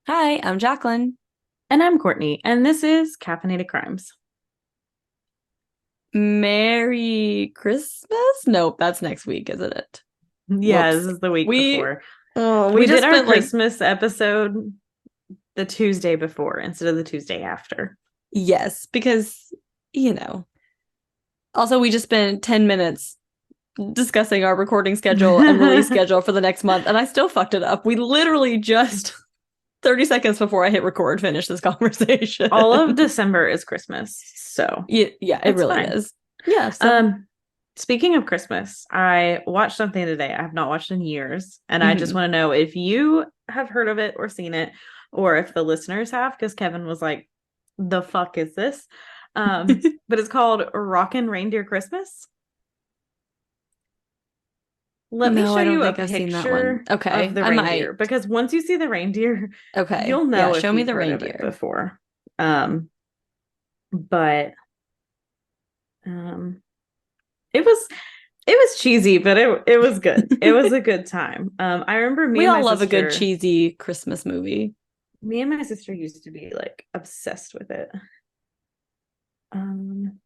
Hi, I'm Jacqueline. And I'm Courtney, and this is Caffeinated Crimes. Merry Christmas? Nope, that's next week, isn't it? Yeah, this Whoops. is the week We before. we We did just our spent like Christmas episode the Tuesday before instead of the Tuesday after. yes, because you know. Also, we just spent 10 minutes discussing our recording schedule and release schedule for the next month, and I still fucked it up. We literally just 30 seconds before I hit record finished this conversation. All of December is Christmas, so Yeah, it it's really fine. is. Yeah, so Um, Speaking of Christmas, I watched something today I have not watched in years, and I just mhm. want to know if you have heard of it or seen it, or if the listeners have, because Kevin was like, "The fuck is this?" But it's called Rockin' Reindeer Christmas. Let me No, show I don't you a think I've seen that one. picture of Okay, the I reindeer might. because once you see the reindeer, Okay. you'll Yeah, know show if me you've the heard of it reindeer. before. Um, but um, it was it was cheesy, but it was good. It was a good time. I remember We all love a good cheesy Christmas movie. me and my sister used to be like obsessed with it. Um,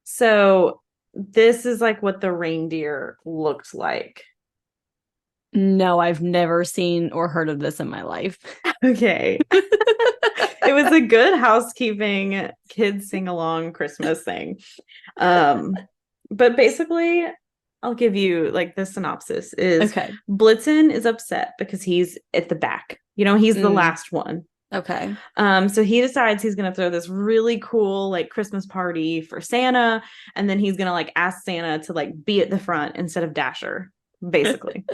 so this is like what the reindeer looked like. No, I've never seen or heard of this in my life. Okay. It was a good housekeeping kids sing along Christmas thing. Um, but basically, I'll give you like the synopsis is Okay. Blitzen is upset because he's at the back. He's the Mm, last one. okay. So he decides he's gonna throw this really cool like Christmas party for Santa, and then he's gonna like ask Santa to like be at the front instead of Dasher, basically.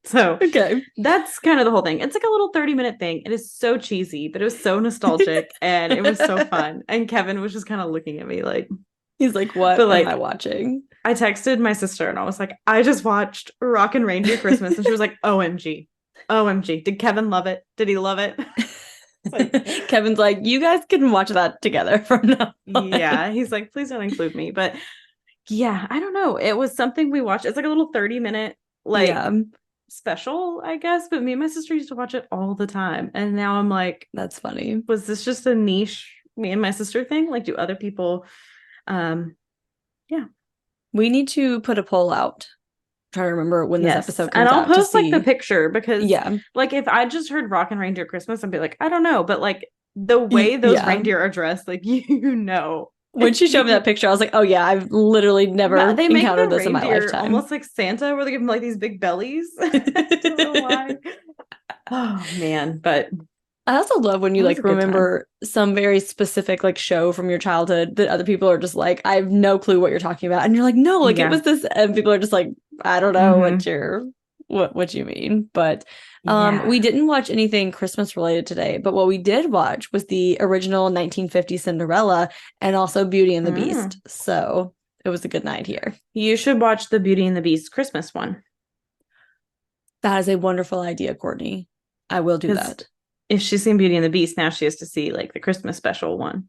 So Okay. that's kind of the whole thing. It's like a little 30-minute thing. It is so cheesy, but it was so nostalgic and it was so fun. And Kevin was just kind of looking at me like, He's like, but what am I like watching? I texted my sister and I was like, I just watched Rockin' Reindeer Christmas. And she was like, OMG. OMG. Did Kevin love it? Did he love it? It's like, Kevin's like, you guys can watch that together from now on. yeah. He's like, please don't include me. But yeah, I don't know. It was something we watched. It's like a little 30-minute like Yeah, special, I guess. But me and my sister used to watch it all the time. And now I'm like, that's funny. was this just a niche me and my sister thing? Like, do other people um yeah. We need to put a poll out. Try to remember when this Yes. episode And comes I'll out to post like the see. picture because Yeah. like if I just heard Rockin' Reindeer Christmas, I'd be like, I don't know. But like the way those Yeah. reindeer are dressed, like When she showed me that picture, I was like, oh yeah, I've literally yeah, never they make the encountered this in my reindeer lifetime. almost like Santa, where they give them like these big bellies. I don't know why. Oh man, but I also love when it you was a like good time. remember some very specific like show from your childhood that other people are just like, I have no clue what you're talking about. And you're like, no, like it Yeah. was this, and people are just like, I don't know Hmm. what you mean. But Yeah. we didn't watch anything Christmas related today, but what we did watch was the original 1950 Cinderella and also Beauty and the Beast. Mm. So it was a good night here. You should watch the Beauty and the Beast Christmas one. That is a wonderful idea, Courtney. I will do Because that. if she's seen Beauty and the Beast, now she has to see like the Christmas special one.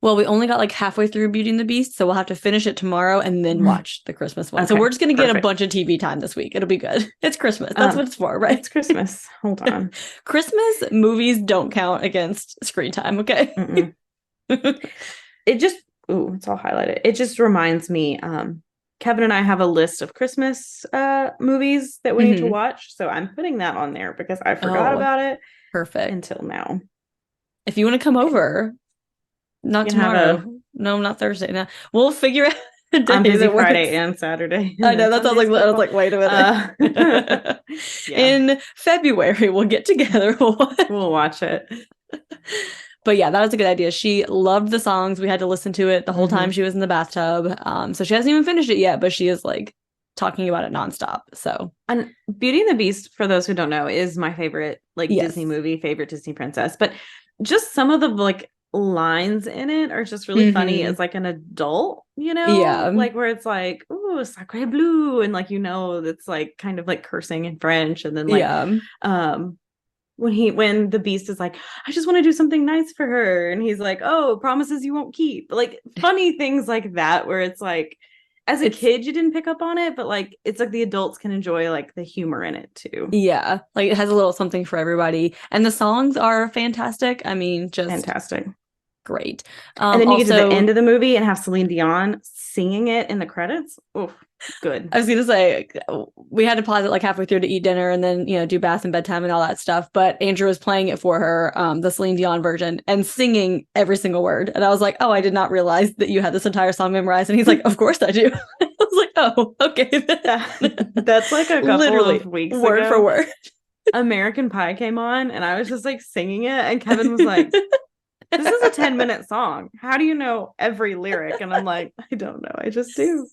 Well, we only got like halfway through Beauty and the Beast, so we'll have to finish it tomorrow and then watch the Christmas one. So we're Okay, just gonna get a perfect. bunch of TV time this week. It'll be good. It's Christmas. That's what Um, it's for, right? it's Christmas. Hold on. Christmas movies don't count against screen time, okay? Mm-mm. It just ooh, it's all highlighted. It just reminds me. Kevin and I have a list of Christmas movies that we need to Hmm. watch, so I'm putting that on there because I forgot Oh, about it perfect. until now. If you want to come Okay, over, not you can have tomorrow. a. No, not Thursday. No. We'll figure out a I'm day busy that Friday works. and Saturday, I and know then that sounds like Sunday's I was football. like, wait a Uh, minute. yeah, In February, we'll get together. we'll watch it. But yeah, that was a good idea. She loved the songs. We had to listen to it the whole time Hmm. she was in the bathtub. So she hasn't even finished it yet, but she is like talking about it nonstop. So And Beauty and the Beast, for those who don't know, is my favorite like Disney yes. movie, favorite Disney princess. But just some of the like lines in it are just really funny Hmm. as like an adult, Yeah. like where it's like, oh, sacre bleu, and like that's like kind of like cursing in French, and then like Yeah. um when the beast is like, I just want to do something nice for her, and he's like, oh, promises you won't keep, like funny things like that, where it's like as a kid you didn't pick up on it, but like it's like the adults can enjoy like the humor in it too. Yeah, like it has a little something for everybody, and the songs are fantastic. I mean, just Fantastic. great. And then you get to the Also, end of the movie and have Celine Dion singing it in the credits. Oh, good. I was gonna say we had to pause it like halfway through to eat dinner and then do bath and bedtime and all that stuff. But Andrew was playing it for her, the Celine Dion version, and singing every single word. And I was like, oh, I did not realize that you had this entire song memorized. And he's like, of course I do. I was like, oh, okay. That's like a couple literally of weeks word ago. for word. American Pie came on, and I was just like singing it, and Kevin was like, this is a 10-minute song. How do you know every lyric? And I'm like, I don't know. I just do.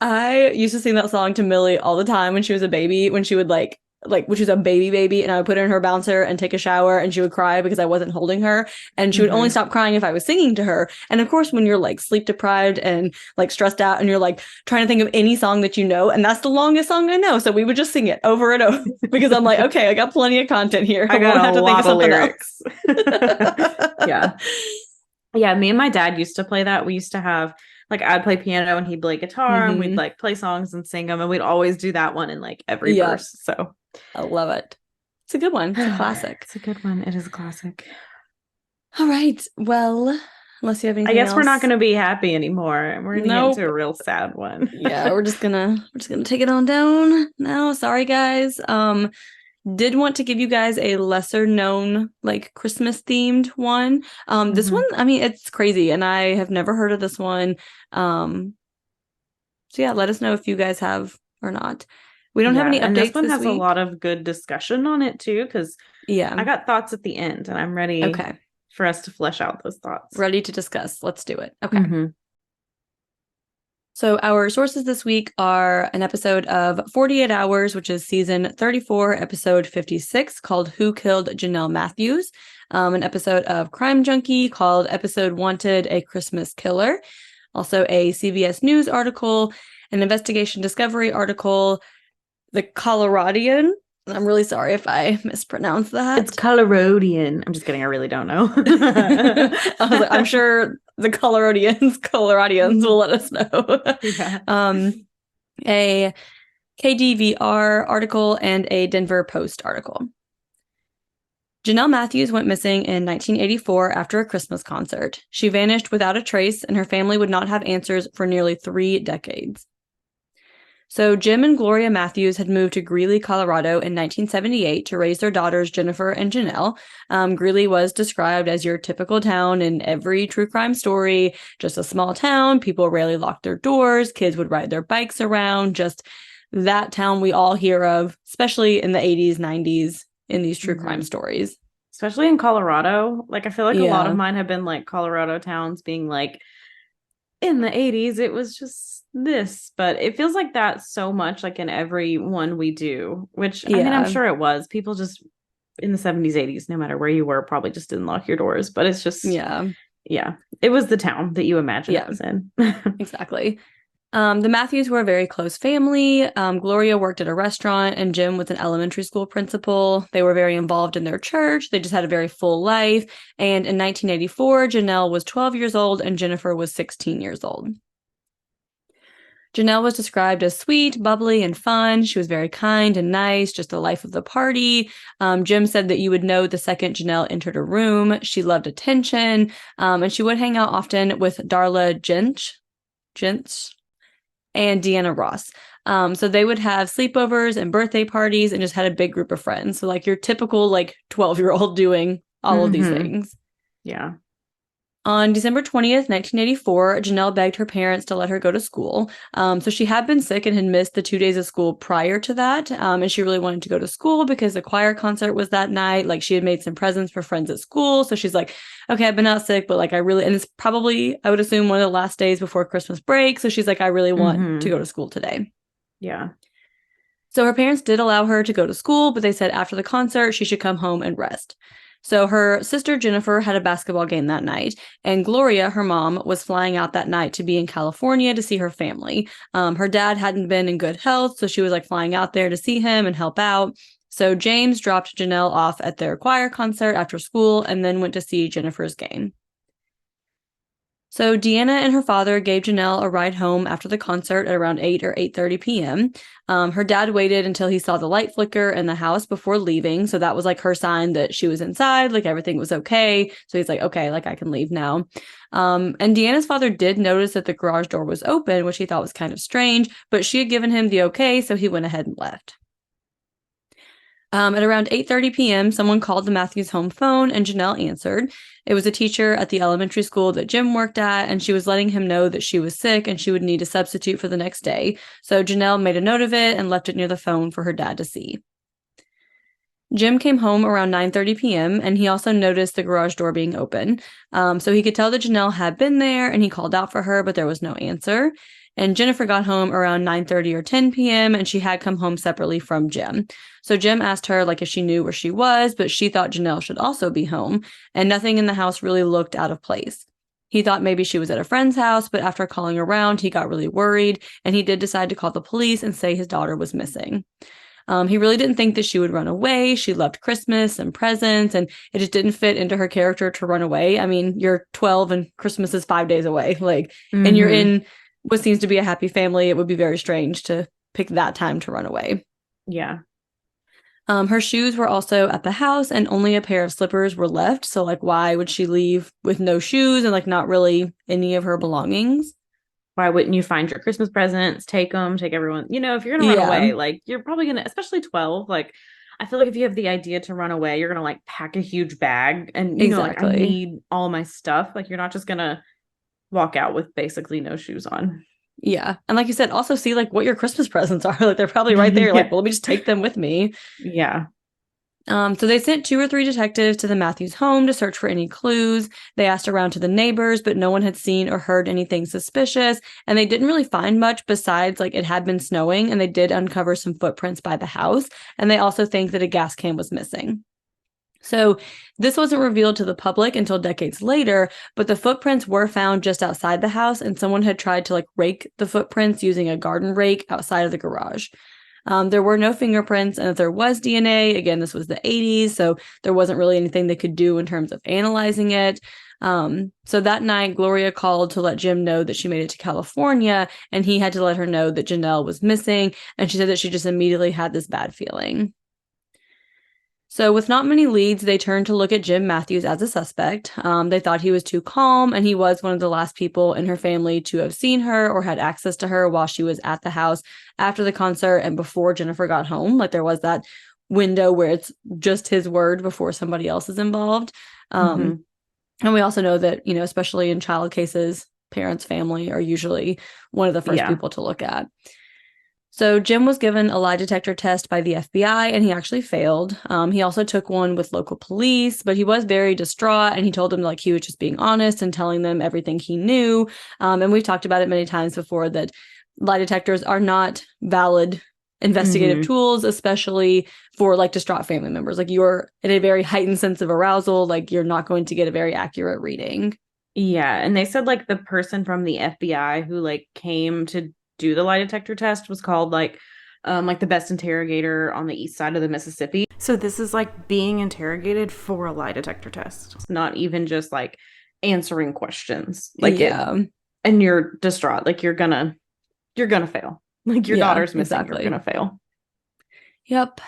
I used to sing that song to Millie all the time when she was a baby, when she would like when she was a baby, and I would put her in her bouncer and take a shower, and she would cry because I wasn't holding her, and she would only stop crying if I was singing to her. And of course, when you're like sleep deprived and like stressed out and you're like trying to think of any song that you know, and that's the longest song I know, so we would just sing it over and over because I'm like, okay, I got plenty of content here. I got won't have a to think lot of something lyrics. else. Yeah, me and my dad used to play that. We used to have like I'd play piano and he'd play guitar, and we'd like play songs and sing them, and we'd always do that one in like every verse. So I love it. It's a good one. It's a classic. It's a good one. It is a classic. All right. Well, unless you have anything I guess else. We're not going to be happy anymore. We're going to get into a real sad one. Yeah, we're just gonna take it on down now. Sorry, guys. Did want to give you guys a lesser known like Christmas themed one. This one, I mean, it's crazy, and I have never heard of this one. So yeah, let us know if you guys have or not. We don't have any updates and this one has week. a lot of good discussion on it too, because I got thoughts at the end, and I'm ready for us to flesh out those thoughts. Ready to discuss. Let's do it. Okay. So our sources this week are an episode of 48 Hours, which is season 34, episode 56, called Who Killed Jonelle Matthews, an episode of Crime Junkie called Episode Wanted, A Christmas Killer, also a CBS News article, an Investigation Discovery article, The Coloradian. I'm really sorry if I mispronounced that. It's Coloradian. I'm just kidding. I really don't know. I was like, I'm sure the Coloradians will let us know. A KDVR article and a Denver Post article. Jonelle Matthews went missing in 1984 after a Christmas concert. She vanished without a trace, and her family would not have answers for nearly 3 decades. So Jim and Gloria Matthews had moved to Greeley, Colorado in 1978 to raise their daughters Jennifer and Jonelle. Greeley was described as your typical town in every true crime story, just a small town. People rarely locked their doors. Kids would ride their bikes around. Just that town we all hear of, especially in the 80s, 90s in these true crime stories. Especially in Colorado. Like, I feel like a lot of mine have been like Colorado towns being like, in the 80s, it was just this, but it feels like that so much, like in every one we do, which I mean, I'm sure it was. People just in the 70s, 80s, no matter where you were, probably just didn't lock your doors, but it's just, it was the town that you imagine it was in. Exactly. The Matthews were a very close family. Gloria worked at a restaurant and Jim was an elementary school principal. They were very involved in their church. They just had a very full life. And in 1984, Jonelle was 12 years old and Jennifer was 16 years old. Jonelle was described as sweet, bubbly, and fun. She was very kind and nice, just the life of the party. Jim said that you would know the second Jonelle entered a room. She loved attention, and she would hang out often with Darla Gents, and Deanna Ross. So they would have sleepovers and birthday parties and just had a big group of friends. So like your typical like 12-year-old doing all of these things. Yeah. On December 20th, 1984, Jonelle begged her parents to let her go to school. So she had been sick and had missed the 2 days of school prior to that. And she really wanted to go to school because the choir concert was that night. Like she had made some presents for friends at school. So she's like, okay, I've been out sick, but like and it's probably, I would assume, one of the last days before Christmas break. So she's like, I really want to go to school today. Yeah. So her parents did allow her to go to school, but they said after the concert, she should come home and rest. So her sister Jennifer had a basketball game that night, and Gloria, her mom, was flying out that night to be in California to see her family. Her dad hadn't been in good health, so she was like flying out there to see him and help out. So James dropped Jonelle off at their choir concert after school and then went to see Jennifer's game. So Deanna and her father gave Jonelle a ride home after the concert at around 8 or 8:30 p.m. Her dad waited until he saw the light flicker in the house before leaving. So that was like her sign that she was inside, like everything was okay. So he's like, okay, like I can leave now. And Deanna's father did notice that the garage door was open, which he thought was kind of strange, but she had given him the okay, so he went ahead and left. At around 8:30 p.m., someone called the Matthews home phone and Jonelle answered. It was a teacher at the elementary school that Jim worked at, and she was letting him know that she was sick and she would need a substitute for the next day. So Jonelle made a note of it and left it near the phone for her dad to see. Jim came home around 9:30 p.m., and he also noticed the garage door being open. So he could tell that Jonelle had been there, and he called out for her, but there was no answer. And Jennifer got home around 9:30 or 10 p.m., and she had come home separately from Jim. So Jim asked her, like, if she knew where she was, but she thought Jonelle should also be home, and nothing in the house really looked out of place. He thought maybe she was at a friend's house, but after calling around, he got really worried, and he did decide to call the police and say his daughter was missing. He really didn't think that she would run away. She loved Christmas and presents, and it just didn't fit into her character to run away. I mean, you're 12 and Christmas is 5 days away, like, and you're in what seems to be a happy family. It would be very strange to pick that time to run away. Yeah. Her shoes were also at the house, and only a pair of slippers were left. So, like, why would she leave with no shoes and, like, not really any of her belongings? Why wouldn't you find your Christmas presents, take them, take everyone, if you're gonna run away, like, you're probably gonna, especially 12, like, I feel like if you have the idea to run away, you're gonna like pack a huge bag and like, I need all my stuff. Like, you're not just gonna walk out with basically no shoes on. Yeah. And like you said, also see like what your Christmas presents are. Like, they're probably right there. Like, well, let me just take them with me. Yeah. So they sent 2 or 3 detectives to the Matthews home to search for any clues. They asked around to the neighbors, but no one had seen or heard anything suspicious. And they didn't really find much besides, like, it had been snowing, and they did uncover some footprints by the house. And they also think that a gas can was missing. So this wasn't revealed to the public until decades later, but the footprints were found just outside the house, and someone had tried to, like, rake the footprints using a garden rake outside of the garage. There were no fingerprints, and if there was DNA, again, this was the 80s, so there wasn't really anything they could do in terms of analyzing it. So that night, Gloria called to let Jim know that she made it to California, and he had to let her know that Jonelle was missing, and she said that she just immediately had this bad feeling. So with not many leads, they turned to look at Jim Matthews as a suspect. They thought he was too calm, and he was one of the last people in her family to have seen her or had access to her while she was at the house after the concert and before Jennifer got home. Like, there was that window where it's just his word before somebody else is involved. And we also know that, especially in child cases, parents' family are usually one of the first people to look at. So Jim was given a lie detector test by the FBI, and he actually failed. He also took one with local police, but he was very distraught, and he told them, like, he was just being honest and telling them everything he knew. And we've talked about it many times before, that lie detectors are not valid investigative tools, especially for, like, distraught family members. Like, you're in a very heightened sense of arousal, like, you're not going to get a very accurate reading. Yeah, and they said, like, the person from the FBI who, like, came to do the lie detector test was called like the best interrogator on the east side of the Mississippi. So this is like being interrogated for a lie detector test. It's not even just like answering questions. Like, and you're distraught. Like, you're gonna fail. Like, your daughter's missing. Exactly. You're gonna fail. Yep.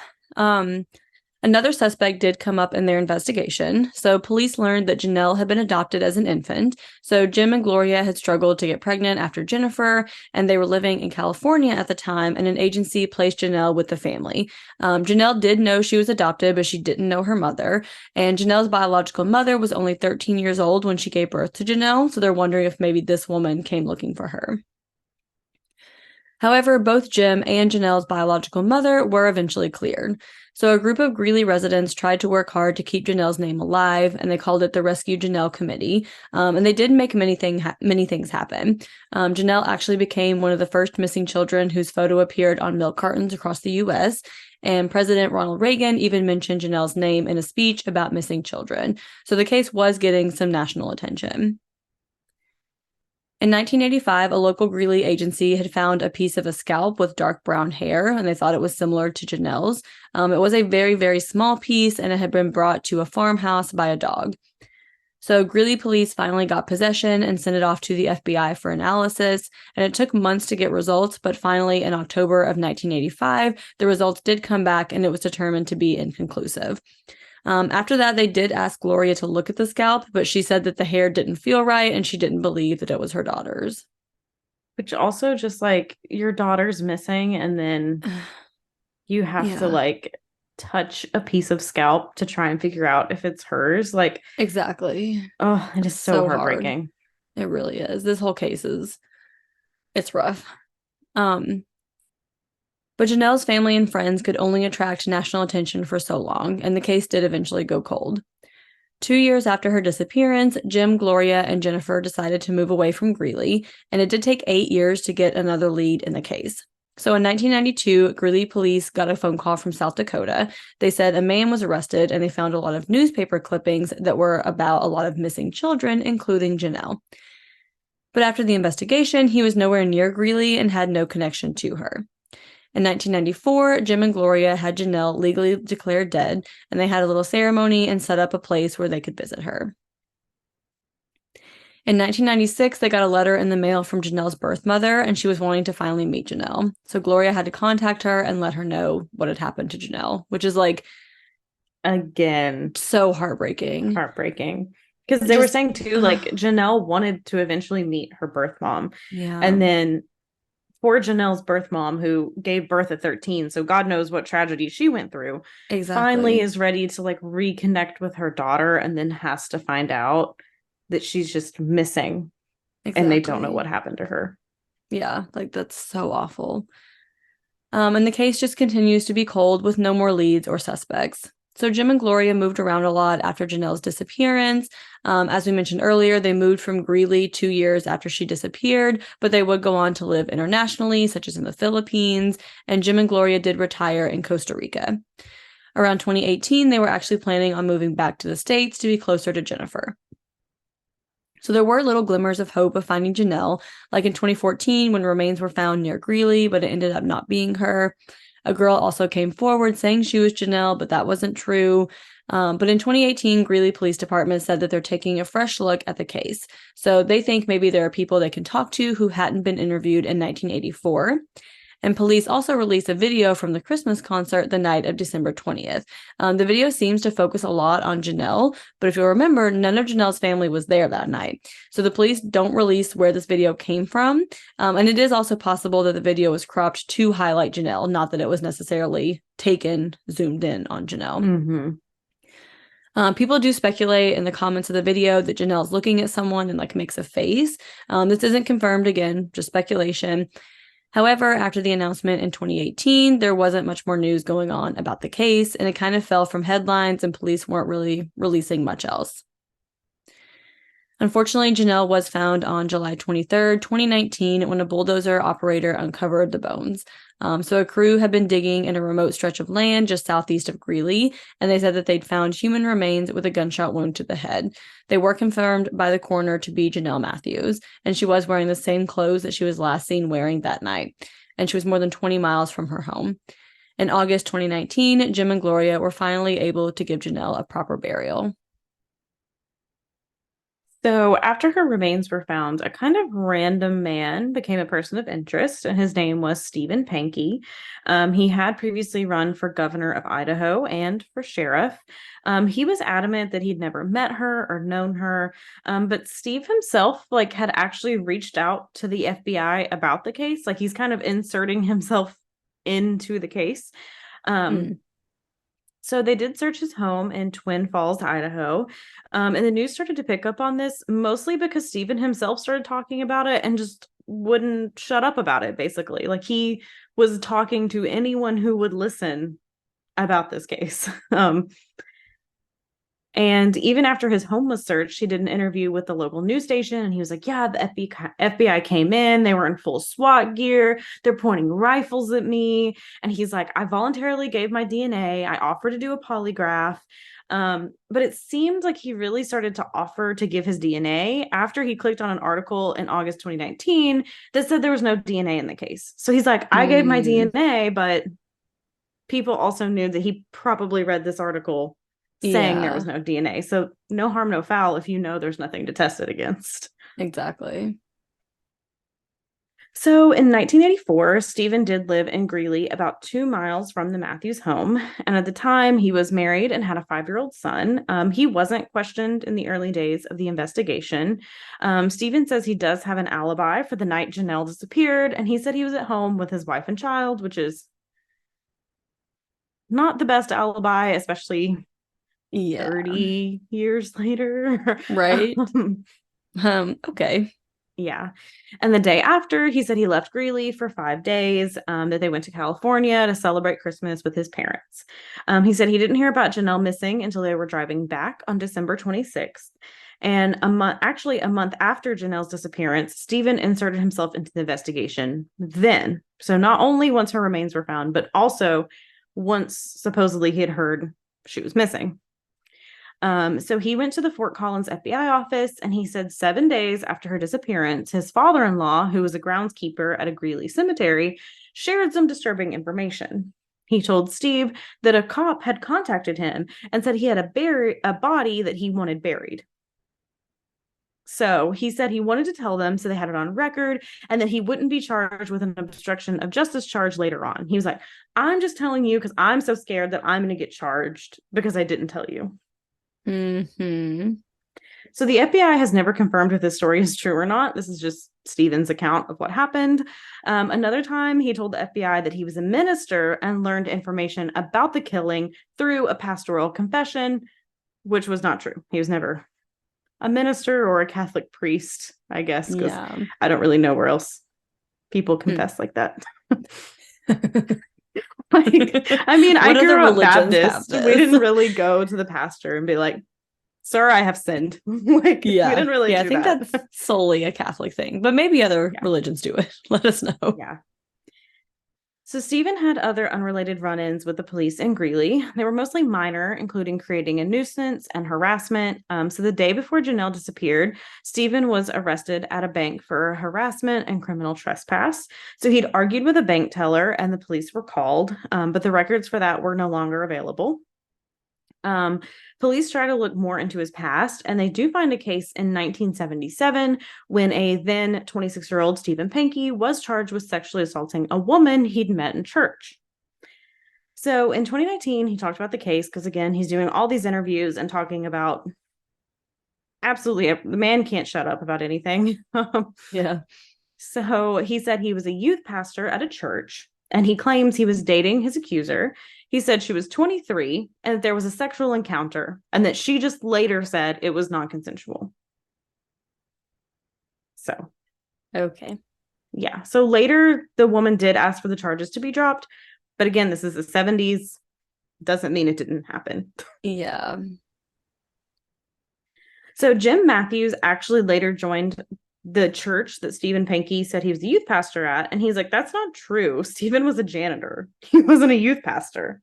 Another suspect did come up in their investigation. So police learned that Jonelle had been adopted as an infant. So Jim and Gloria had struggled to get pregnant after Jennifer, and they were living in California at the time, and an agency placed Jonelle with the family. Jonelle did know she was adopted, but she didn't know her mother. And Jonelle's biological mother was only 13 years old when she gave birth to Jonelle, so they're wondering if maybe this woman came looking for her. However, both Jim and Jonelle's biological mother were eventually cleared. So a group of Greeley residents tried to work hard to keep Jonelle's name alive, and they called it the Rescue Jonelle Committee. And they did make many things happen. Jonelle actually became one of the first missing children whose photo appeared on milk cartons across the U.S., and President Ronald Reagan even mentioned Jonelle's name in a speech about missing children. So the case was getting some national attention. In 1985, a local Greeley agency had found a piece of a scalp with dark brown hair, and they thought it was similar to Jonelle's. It was a very, very small piece, and it had been brought to a farmhouse by a dog. So Greeley police finally got possession and sent it off to the FBI for analysis, and it took months to get results, but finally in October of 1985, the results did come back and it was determined to be inconclusive. After that, they did ask Gloria to look at the scalp, but she said that the hair didn't feel right and she didn't believe that it was her daughter's. Which also just like your daughter's missing and then you have to Yeah, like touch a piece of scalp to try and figure out if it's hers. Like, exactly. oh, it is so So hard. heartbreaking. It really is. This whole case is it's rough. Um, but Janelle's family and friends could only attract national attention for so long, and the case did eventually go cold. 2 years after her disappearance, Jim, Gloria, and Jennifer decided to move away from Greeley, and it did take 8 years to get another lead in the case. So in 1992, Greeley police got a phone call from South Dakota. They said a man was arrested, and they found a lot of newspaper clippings that were about a lot of missing children, including Jonelle. But after the investigation, he was nowhere near Greeley and had no connection to her. In 1994, Jim and Gloria had Jonelle legally declared dead, and they had a little ceremony and set up a place where they could visit her. In 1996, they got a letter in the mail from Janelle's birth mother, and she was wanting to finally meet Jonelle. So Gloria had to contact her and let her know what had happened to Jonelle, which is like, again, so heartbreaking. Heartbreaking. Because they were saying too, like Jonelle wanted to eventually meet her birth mom. Yeah. And then poor Janelle's birth mom, who gave birth at 13, so God knows what tragedy she went through, finally is ready to like reconnect with her daughter and then has to find out that she's just missing and they don't know what happened to her. Yeah, like that's so awful. And the case just continues to be cold with no more leads or suspects. So Jim and Gloria moved around a lot after Janelle's disappearance. As we mentioned earlier, they moved from Greeley 2 years after she disappeared, but they would go on to live internationally, such as in the Philippines, and Jim and Gloria did retire in Costa Rica. Around 2018, they were actually planning on moving back to the States to be closer to Jennifer. So there were little glimmers of hope of finding Jonelle, like in 2014 when remains were found near Greeley, but it ended up not being her. A girl also came forward saying she was Jonelle, but that wasn't true. But in 2018, Greeley Police Department said that they're taking a fresh look at the case. So they think maybe there are people they can talk to who hadn't been interviewed in 1984. And police also released a video from the Christmas concert the night of December 20th. The video seems to focus a lot on Jonelle, but if you'll remember, none of Janelle's family was there that night. So the police don't release where this video came from. And it is also possible that the video was cropped to highlight Jonelle, not that it was necessarily taken, zoomed in on Jonelle. Mm-hmm. People do speculate in the comments of the video that Janelle's looking at someone and like makes a face. This isn't confirmed, again, just speculation. However, after the announcement in 2018, there wasn't much more news going on about the case, and it kind of fell from headlines, and police weren't really releasing much else. Unfortunately, Jonelle was found on July 23rd, 2019, when a bulldozer operator uncovered the bones. So a crew had been digging in a remote stretch of land just southeast of Greeley, and they said that they'd found human remains with a gunshot wound to the head. They were confirmed by the coroner to be Jonelle Matthews, and she was wearing the same clothes that she was last seen wearing that night, and she was more than 20 miles from her home. In August 2019, Jim and Gloria were finally able to give Jonelle a proper burial. So after her remains were found, a kind of random man became a person of interest, and his name was Stephen Pankey. He had previously run for governor of Idaho and for sheriff. He was adamant that he'd never met her or known her, but Steve himself like had actually reached out to the FBI about the case. Like he's kind of inserting himself into the case. So they did search his home in Twin Falls, Idaho. And the news started to pick up on this, mostly because Stephen himself started talking about it and just wouldn't shut up about it, basically. Like he was talking to anyone who would listen about this case. And even after his home was searched, he did an interview with the local news station, and he was like, yeah, the FBI came in. They were in full SWAT gear. They're pointing rifles at me. And he's like, I voluntarily gave my DNA. I offered to do a polygraph. But it seemed like he really started to offer to give his DNA after he clicked on an article in August 2019 that said there was no DNA in the case. So he's like, I gave my DNA, but people also knew that he probably read this article saying there Yeah, was no DNA. So no harm, no foul if you know there's nothing to test it against. exactly. So in 1984, Stephen did live in Greeley, about 2 miles from the Matthews home. And at the time, he was married and had a 5-year-old son. He wasn't questioned in the early days of the investigation. Stephen says he does have an alibi for the night Jonelle disappeared. And he said he was at home with his wife and child, which is not the best alibi, especially Yeah, 30 years later. right. Okay. Yeah. And the day after, he said he left Greeley for 5 days, that they went to California to celebrate Christmas with his parents. He said he didn't hear about Jonelle missing until they were driving back on December 26th. And actually a month after Jonelle's disappearance, Stephen inserted himself into the investigation then. So not only once her remains were found, but also once supposedly he had heard she was missing. So he went to the Fort Collins FBI office, and he said 7 days after her disappearance, his father-in-law, who was a groundskeeper at a Greeley cemetery, shared some disturbing information. He told Steve that a cop had contacted him and said he had a body that he wanted buried. So he said he wanted to tell them so they had it on record and that he wouldn't be charged with an obstruction of justice charge later on. He was like, I'm just telling you because I'm so scared that I'm going to get charged because I didn't tell you. Hmm. So the FBI has never confirmed if this story is true or not. This is just Stephen's account of what happened. Another time, he told the FBI that he was a minister and learned information about the killing through a pastoral confession, which was not true. He was never a minister or a Catholic priest, I guess, because Yeah. I don't really know where else people Hmm. confess like that. I mean, I What other grew up religions have Baptist. We this? didn't really go to the pastor and be like, sir, I have sinned. Like, we Yeah. didn't really Yeah, I do think that. that's solely a Catholic thing, but maybe other Yeah. religions do it. Let us know. Yeah. So Stephen had other unrelated run-ins with the police in Greeley. They were mostly minor, including creating a nuisance and harassment. So the day before Jonelle disappeared, Stephen was arrested at a bank for harassment and criminal trespass. So he'd argued with a bank teller, and the police were called, but the records for that were no longer available. Police try to look more into his past, and they do find a case in 1977 when a then 26-year-old Stephen Pankey was charged with sexually assaulting a woman he'd met in church. So in 2019, he talked about the case because, again, he's doing all these interviews and talking about absolutely the man can't shut up about anything. Yeah. So he said he was a youth pastor at a church, and he claims he was dating his accuser. He said she was 23 and that there was a sexual encounter, and that she just later said it was non-consensual. So, Okay. yeah. So later, the woman did ask for the charges to be dropped. But again, this is the 70s. Doesn't mean it didn't happen. Yeah. So Jim Matthews actually later joined the church that Stephen Pankey said he was a youth pastor at. And he's like, that's not true. Stephen was a janitor. He wasn't a youth pastor.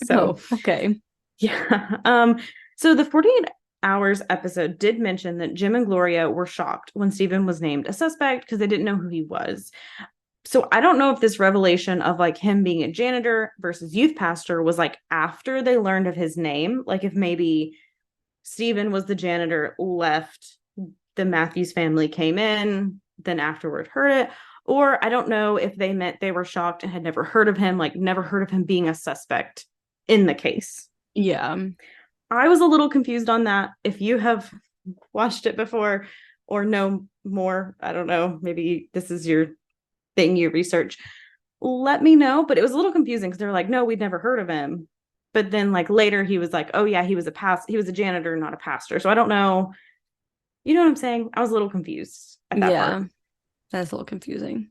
So, okay. yeah. So the 48 Hours episode did mention that Jim and Gloria were shocked when Stephen was named a suspect because they didn't know who he was. So I don't know if this revelation of like him being a janitor versus youth pastor was like after they learned of his name, like if maybe Stephen was the janitor, left, the Matthews family came in, then afterward heard it. Or I don't know if they meant they were shocked and had never heard of him, like never heard of him being a suspect in the case. Yeah. I was a little confused on that. If you have watched it before or know more, I don't know, maybe this is your thing you research, let me know. But it was a little confusing because they're like, no, we'd never heard of him. But then like later he was like, oh yeah, he was a janitor, not a pastor. So I don't know. You know what I'm saying? I was a little confused at that part. That's a little confusing.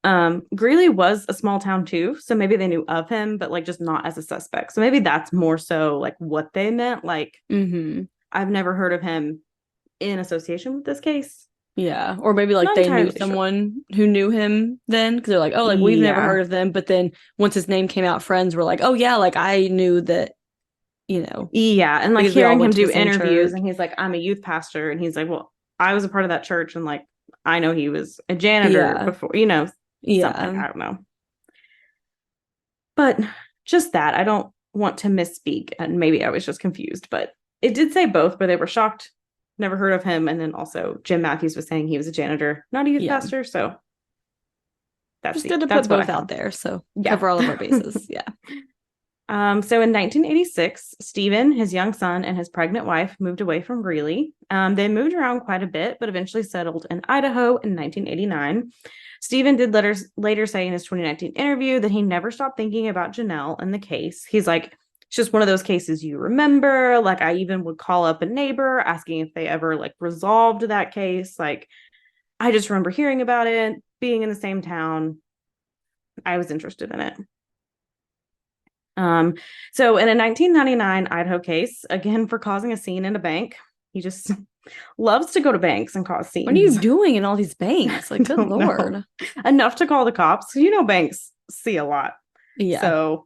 Greeley was a small town too, so maybe they knew of him, but like just not as a suspect. So maybe that's more so like what they meant. Like, I've never heard of him in association with this case. Yeah. Or maybe like Not they knew entirely sure. someone who knew him then because they're like, oh, like we've never Yeah. heard of them. But then once his name came out, friends were like, oh, yeah, like I knew that, you know. Yeah. And like because we all hearing him went to do the same interviews church. and he's like, I'm a youth pastor. And he's like, well, I was a part of that church. And like, I know he was a janitor Yeah. before, something. Yeah. I don't know. But just that, want to misspeak, and maybe I was just confused, but it did say both, where they were shocked, never heard of him, and then also Jim Matthews was saying he was a janitor, not a youth pastor. So just good to put both out there, so cover all of our bases. Yeah. So in 1986, Stephen, his young son, and his pregnant wife moved away from Greeley. They moved around quite a bit, but eventually settled in Idaho in 1989. Stephen did later say in his 2019 interview that he never stopped thinking about Jonelle and the case. He's like, it's just one of those cases you remember. Like, I even would call up a neighbor asking if they ever like resolved that case. Like, I just remember hearing about it, being in the same town. I was interested in it. So in a 1999 Idaho case, again for causing a scene in a bank, he just loves to go to banks and cause scenes. What are you doing in all these banks? Like, good Lord. Know. Enough to call the cops. You know, banks see a lot. Yeah. So,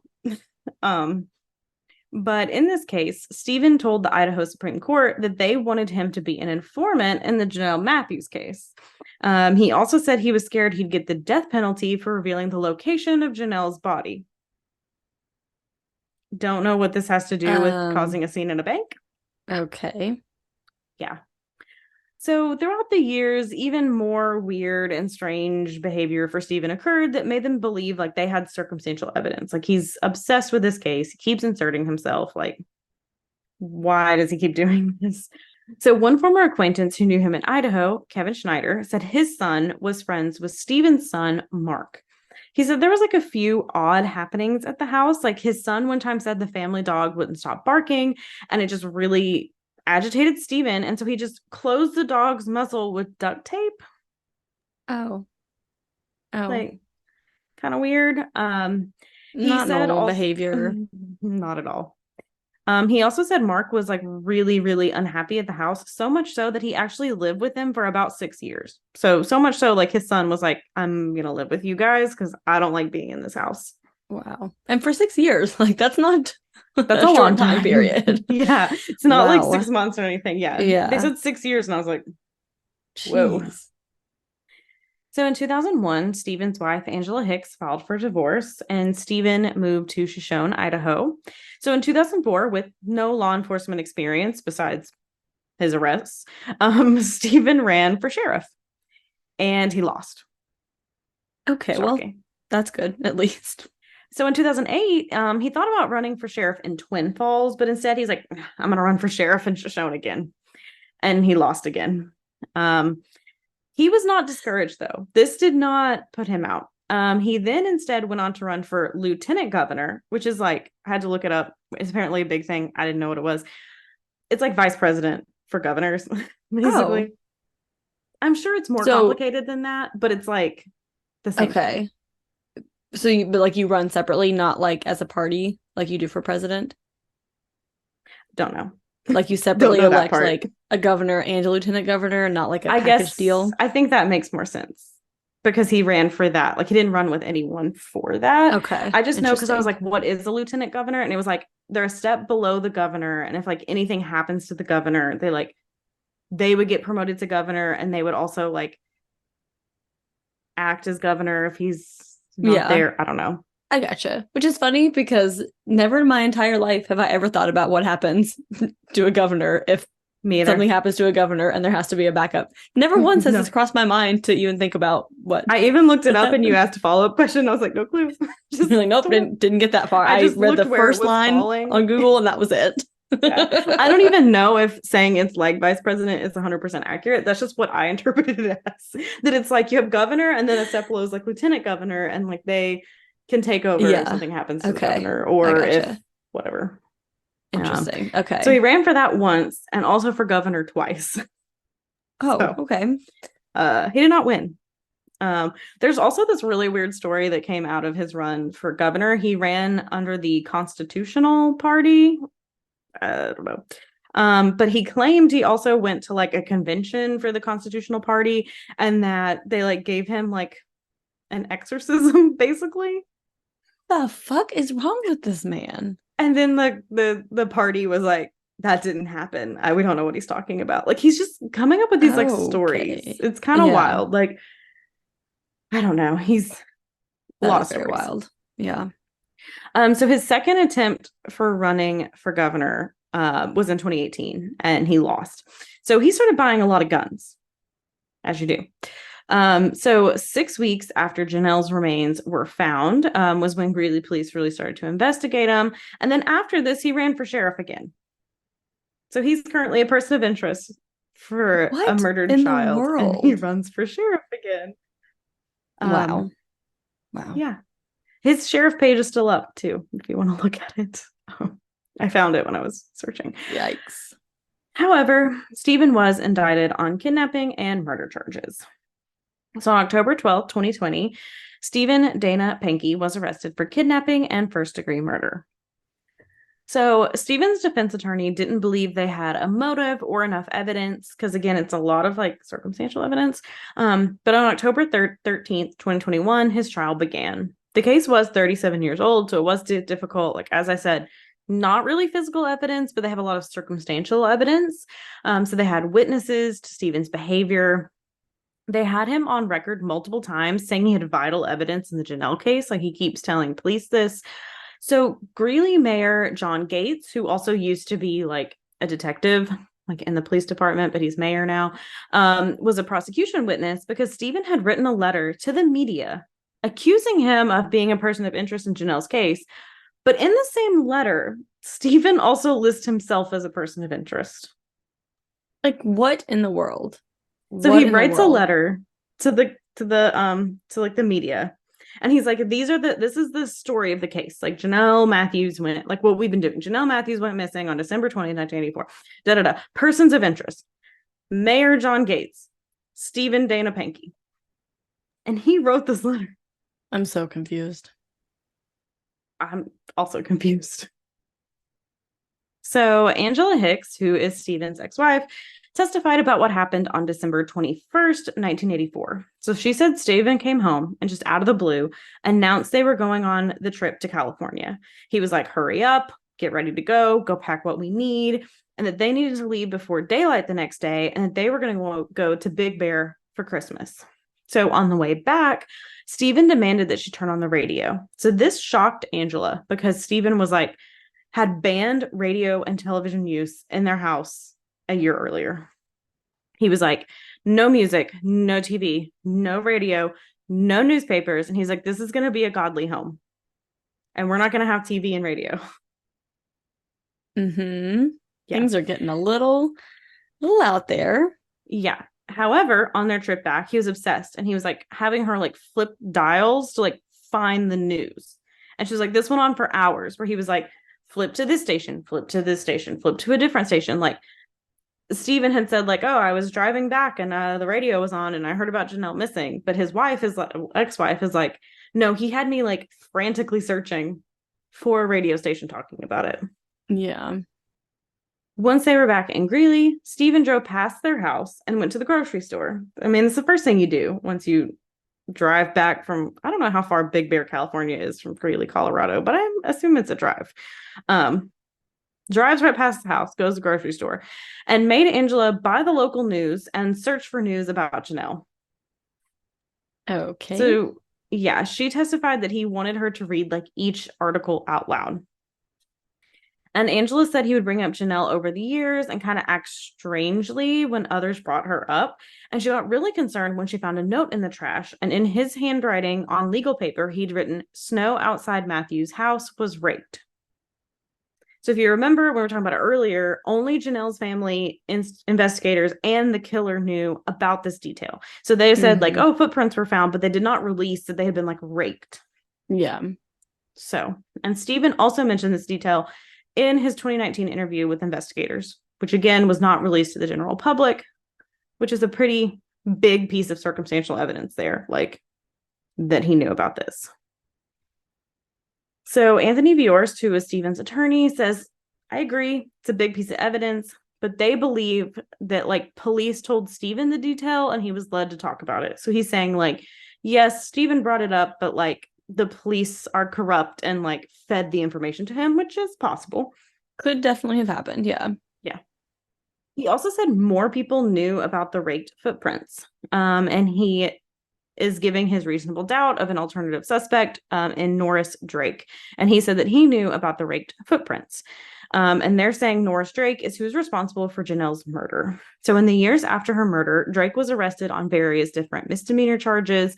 but in this case, Stephen told the Idaho Supreme Court that they wanted him to be an informant in the Jonelle Matthews case. He also said he was scared he'd get the death penalty for revealing the location of Jonelle's body. Don't know what this has to do with causing a scene in a bank. Okay. Yeah. So throughout the years, even more weird and strange behavior for Stephen occurred that made them believe like they had circumstantial evidence. Like, he's obsessed with this case. He keeps inserting himself. Like, why does he keep doing this? So one former acquaintance who knew him in Idaho, Kevin Schneider, said his son was friends with Stephen's son, Mark. He said there was like a few odd happenings at the house. Like, his son one time said the family dog wouldn't stop barking, and it just really agitated Stephen. And so he just closed the dog's muzzle with duct tape. Oh. Like, kind of weird. He not said normal behavior. Not at all. He also said Mark was like really, really unhappy at the house, so much so that he actually lived with them for about 6 years. So much so, like, his son was like, I'm gonna live with you guys because I don't like being in this house. Wow. And for 6 years, like, that's a long time period. Yeah, it's not like 6 months or anything. Yeah, they said 6 years, and I was like, jeez. Whoa. So in 2001, Stephen's wife, Angela Hicks, filed for divorce, and Stephen moved to Shoshone, Idaho. So in 2004, with no law enforcement experience besides his arrests, Stephen ran for sheriff, and he lost. Okay, shocking. Well, that's good, at least. So in 2008, he thought about running for sheriff in Twin Falls, but instead he's like, I'm going to run for sheriff in Shoshone again. And he lost again. He was not discouraged, though. This did not put him out. He then instead went on to run for lieutenant governor, which is like, I had to look it up. It's apparently a big thing. I didn't know what it was. It's like vice president for governors, basically. Oh. I'm sure it's more complicated than that, but it's like the same thing. So you run separately, not like as a party like you do for president? Don't know. Like, you separately elect like a governor and a lieutenant governor, not like a package deal? I think that makes more sense because he ran for that. Like, he didn't run with anyone for that. Okay. I just know because I was like, what is a lieutenant governor? And it was like, they're a step below the governor. And if like anything happens to the governor, they would get promoted to governor, and they would also like act as governor if he's not there. I don't know. I gotcha. Which is funny because never in my entire life have I ever thought about what happens to a governor if something happens to a governor and there has to be a backup. Never once has this crossed my mind to even think about what. I even looked it up and you asked a follow-up question. I was like, no clue. Just like, nope, didn't get that far. I read the first line on Google and that was it. I don't even know if saying it's like vice president is 100% accurate. That's just what I interpreted it as. That it's like you have governor and then a step below is like lieutenant governor, and like they can take over if something happens to the governor, or if whatever. Interesting. Okay. So he ran for that once and also for governor twice. Okay. He did not win. There's also this really weird story that came out of his run for governor. He ran under the Constitutional Party. I don't know. But he claimed he also went to like a convention for the Constitutional Party, and that they like gave him like an exorcism, basically. The fuck is wrong with this man? And then the party was like, that didn't happen. We don't know what he's talking about. Like, he's just coming up with these like stories. It's kind of wild. Like, I don't know. He's a lot of stories. Wild. Yeah. So his second attempt for running for governor was in 2018, and he lost. So he started buying a lot of guns, as you do. So 6 weeks after Jonelle's remains were found was when Greeley police really started to investigate him. And then after this, he ran for sheriff again. So he's currently a person of interest for a What murdered in the child, and he world? runs for sheriff again. Wow. Wow. Yeah. His sheriff page is still up too, if you want to look at it. I found it when I was searching. Yikes. However, Stephen was indicted on kidnapping and murder charges. So on October 12th, 2020, Stephen Dana Pankey was arrested for kidnapping and first-degree murder. So Stephen's defense attorney didn't believe they had a motive or enough evidence, because again, it's a lot of like circumstantial evidence. But on October 13th, 2021, his trial began. The case was 37 years old, so it was difficult. Like, as I said, not really physical evidence, but they have a lot of circumstantial evidence. So they had witnesses to Stephen's behavior. They had him on record multiple times saying he had vital evidence in the Jonelle case. Like, he keeps telling police this. So Greeley Mayor John Gates, who also used to be like a detective, like in the police department, but he's mayor now, was a prosecution witness because Stephen had written a letter to the media accusing him of being a person of interest in Jonelle's case. But in the same letter, Stephen also lists himself as a person of interest. Like, what in the world? So What he in the writes a world? letter to the media, and he's like, this is the story of the case. Like, Jonelle Matthews went, like what we've been doing. Jonelle Matthews went missing on December 20th, 1984. Da da da. Persons of interest. Mayor John Gates, Stephen Dana Pankey. And he wrote this letter. I'm so confused. I'm also confused. So Angela Hicks, who is Stephen's ex-wife, testified about what happened on December 21st, 1984. So she said Stephen came home and just out of the blue announced they were going on the trip to California. He was like, hurry up, get ready to go pack what we need, and that they needed to leave before daylight the next day, and that they were going to go to Big Bear for Christmas. So on the way back, Stephen demanded that she turn on the radio. So this shocked Angela because Stephen was like, had banned radio and television use in their house a year earlier. He was like, no music, no TV, no radio, no newspapers. And he's like, this is going to be a godly home. And we're not going to have TV and radio. Mm-hmm. Yeah. Things are getting a little out there. Yeah. However, on their trip back, he was obsessed. And he was like having her like flip dials to like find the news. And she was like, this went on for hours, where he was like, flip to this station, flip to this station, flip to a different station. Like, Stephen had said, like, oh, I was driving back and the radio was on and I heard about Jonelle missing. But his wife, his ex-wife, is like, no, he had me like frantically searching for a radio station talking about it. Yeah. Once they were back in Greeley, Stephen drove past their house and went to the grocery store. I mean, it's the first thing you do once you drive back from, I don't know how far Big Bear, California is from Greeley, Colorado, but I assume it's a drive. Drives right past the house, goes to the grocery store, and made Angela buy the local news and search for news about Jonelle. Okay. So, yeah, she testified that he wanted her to read like each article out loud. And Angela said he would bring up Jonelle over the years and kind of act strangely when others brought her up. And she got really concerned when she found a note in the trash. And in his handwriting on legal paper, he'd written, "Snow outside Matthews' house was raked." So if you remember, when we were talking about it earlier, only Jonelle's family, investigators, and the killer knew about this detail. So they said, like, oh, footprints were found, but they did not release that they had been, like, raked. Yeah. So, and Stephen also mentioned this detail in his 2019 interview with investigators, which, again, was not released to the general public, which is a pretty big piece of circumstantial evidence there, like, that he knew about this. So Anthony Viorst, who is Stephen's attorney, says, I agree, it's a big piece of evidence, but they believe that, like, police told Stephen the detail and he was led to talk about it. So he's saying, like, yes, Stephen brought it up, but, like, the police are corrupt and, like, fed the information to him, which is possible. Could definitely have happened, yeah. Yeah. He also said more people knew about the raked footprints. And he is giving his reasonable doubt of an alternative suspect in Norris Drake. And he said that he knew about the raked footprints. And they're saying Norris Drake is who's responsible for Jonelle's murder. So in the years after her murder, Drake was arrested on various different misdemeanor charges.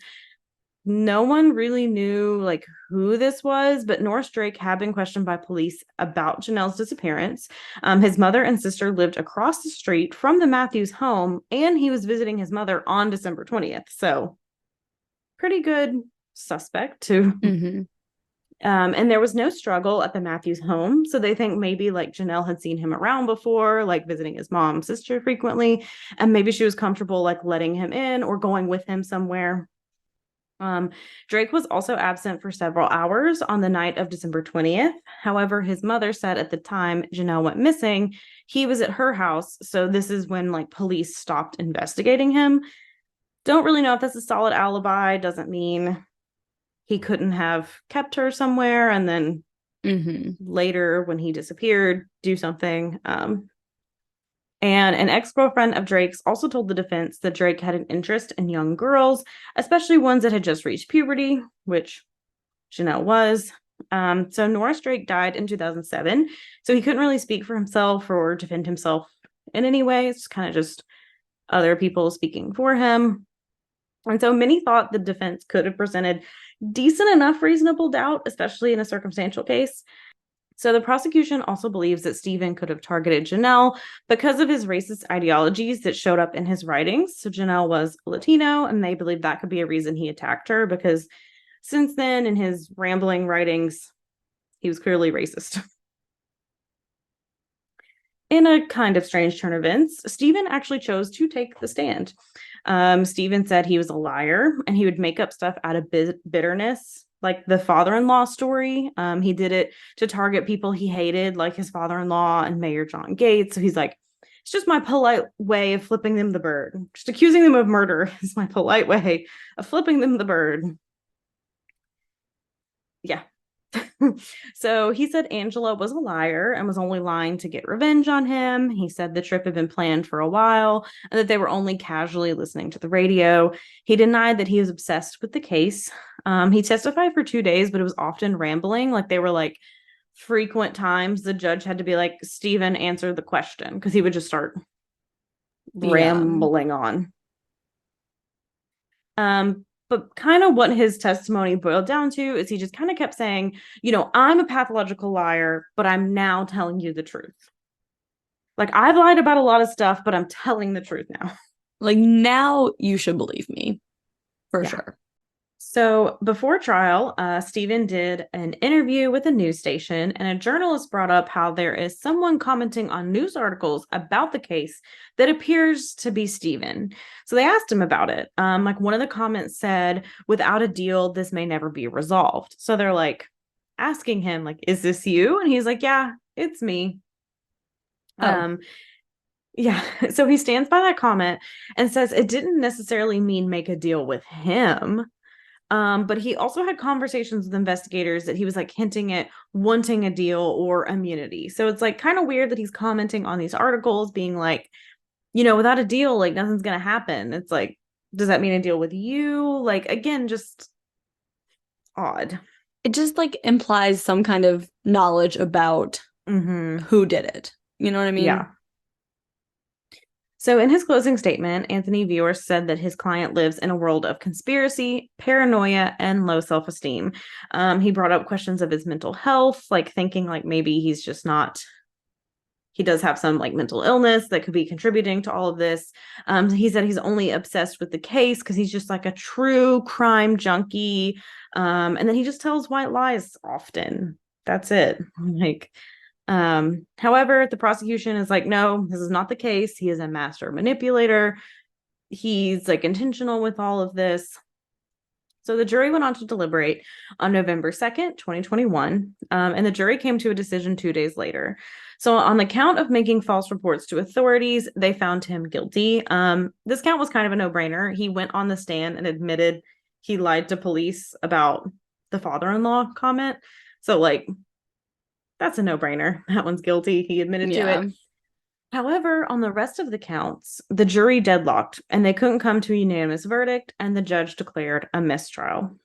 No one really knew like who this was, but Norris Drake had been questioned by police about Jonelle's disappearance. His mother and sister lived across the street from the Matthews home, and he was visiting his mother on December 20th. So pretty good suspect too. Mm-hmm. And there was no struggle at the Matthews home. So they think maybe like Jonelle had seen him around before, like visiting his mom, sister frequently. And maybe she was comfortable like letting him in or going with him somewhere. Drake was also absent for several hours on the night of December 20th. However, his mother said at the time Jonelle went missing, he was at her house. So this is when like police stopped investigating him. Don't really know if that's a solid alibi. Doesn't mean he couldn't have kept her somewhere and then later when he disappeared, do something. And an ex-girlfriend of Drake's also told the defense that Drake had an interest in young girls, especially ones that had just reached puberty, which Jonelle was. So Norris Drake died in 2007. So he couldn't really speak for himself or defend himself in any way. It's kind of just other people speaking for him. And so many thought the defense could have presented decent enough reasonable doubt, especially in a circumstantial case. So the prosecution also believes that Stephen could have targeted Jonelle because of his racist ideologies that showed up in his writings. So Jonelle was Latino, and they believe that could be a reason he attacked her because since then, in his rambling writings, he was clearly racist. In a kind of strange turn of events, Stephen actually chose to take the stand. Stephen said he was a liar and he would make up stuff out of bitterness, like the father-in-law story. He did it to target people he hated, like his father-in-law and Mayor John Gates. So he's like, it's just my polite way of flipping them the bird. Just accusing them of murder is my polite way of flipping them the bird. Yeah. So he said Angela was a liar and was only lying to get revenge on him. He said the trip had been planned for a while and that they were only casually listening to the radio. He denied that he was obsessed with the case. He testified for 2 days, but it was often rambling. Like they were like frequent times the judge had to be like, Stephen, answer the question, because he would just start rambling on. But kind of what his testimony boiled down to is he just kind of kept saying, you know, I'm a pathological liar, but I'm now telling you the truth. Like, I've lied about a lot of stuff, but I'm telling the truth now. Like, now you should believe me. For sure. So before trial, Stephen did an interview with a news station, and a journalist brought up how there is someone commenting on news articles about the case that appears to be Stephen. So they asked him about it. Like one of the comments said, without a deal, this may never be resolved. So they're like asking him, like, is this you? And he's like, yeah, it's me. Yeah. So he stands by that comment and says it didn't necessarily mean make a deal with him. But he also had conversations with investigators that he was like hinting at wanting a deal or immunity. So it's like kind of weird that he's commenting on these articles being like, you know, without a deal, like nothing's going to happen. It's like, does that mean a deal with you? Like, again, just odd. It just like implies some kind of knowledge about who did it. You know what I mean? Yeah. So in his closing statement, Anthony Viors said that his client lives in a world of conspiracy, paranoia, and low self-esteem. He brought up questions of his mental health, like thinking like maybe he's just not, he does have some like mental illness that could be contributing to all of this. He said he's only obsessed with the case because he's just like a true crime junkie. And then he just tells white lies often. That's it. Like, however, the prosecution is like, no, this is not the case. He is a master manipulator. He's like intentional with all of this. So the jury went on to deliberate on November 2nd, 2021. And the jury came to a decision 2 days later. So on the count of making false reports to authorities, they found him guilty. This count was kind of a no-brainer. He went on the stand and admitted he lied to police about the father-in-law comment. So like, that's a no-brainer. That one's guilty. He admitted to it. However, on the rest of the counts, the jury deadlocked and they couldn't come to a unanimous verdict, and the judge declared a mistrial.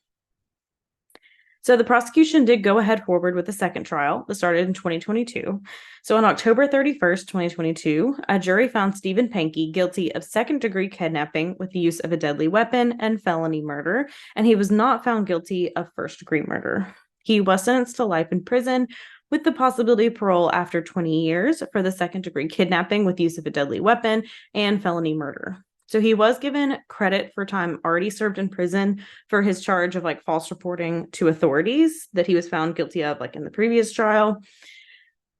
So the prosecution did go ahead forward with the second trial that started in 2022. So on October 31st, 2022, a jury found Stephen Pankey guilty of second-degree kidnapping with the use of a deadly weapon and felony murder, and he was not found guilty of first-degree murder. He was sentenced to life in prison with the possibility of parole after 20 years for the second-degree kidnapping with use of a deadly weapon and felony murder. So he was given credit for time already served in prison for his charge of like false reporting to authorities that he was found guilty of like in the previous trial.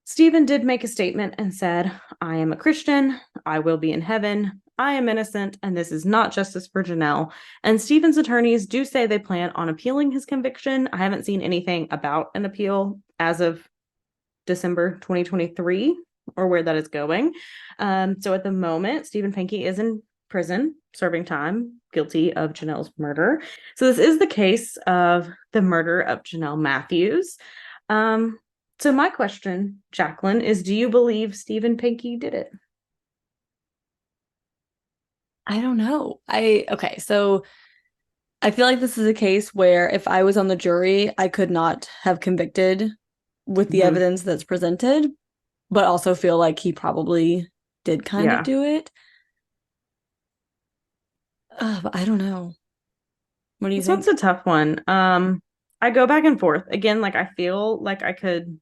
Stephen did make a statement and said, "I am a Christian. I will be in heaven. I am innocent, and this is not justice for Jonelle." And Stephen's attorneys do say they plan on appealing his conviction. I haven't seen anything about an appeal as of December 2023 or where that is going. So at the moment, Stephen Pankey is in prison serving time guilty of Jonelle's murder. So this is the case of the murder of Jonelle Matthews. So my question, Jacqueline, is do you believe Stephen Pankey did it? I don't know. Okay, so I feel like this is a case where if I was on the jury, I could not have convicted with the evidence that's presented, but also feel like he probably did kind of do it. But I don't know. What do you think? That's a tough one. I go back and forth. Again, like I feel like I could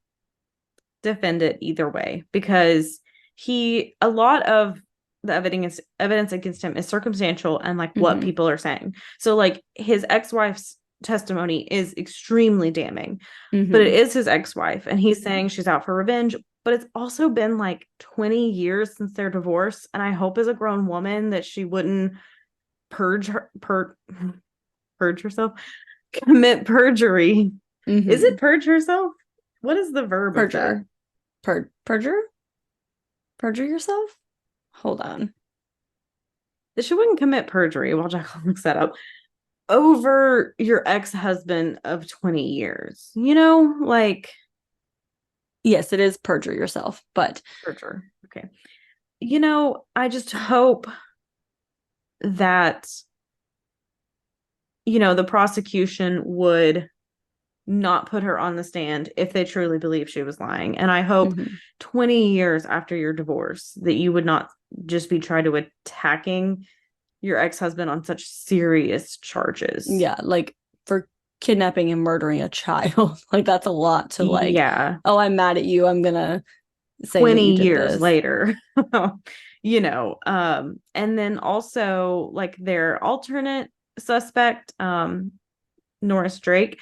defend it either way because a lot of the evidence against him is circumstantial and like what people are saying. So like his ex-wife's testimony is extremely damning, but it is his ex-wife and he's saying she's out for revenge, but it's also been like 20 years since their divorce, and I hope as a grown woman that she wouldn't purge herself, commit perjury. Is it purge herself? What is the verb of that? Perjure yourself? Hold on. That she wouldn't commit perjury, while Jacqueline looks that up, over your ex-husband of 20 years. You know, like... Yes, it is perjure yourself, but... Perjure. Okay. You know, I just hope that, you know, the prosecution would not put her on the stand if they truly believe she was lying. And I hope 20 years after your divorce that you would not just be trying to attacking your ex-husband on such serious charges. Yeah, like for kidnapping and murdering a child. Like that's a lot to like, oh, I'm mad at you. I'm gonna say 20 years later. You know, and then also like their alternate suspect, Norris Drake.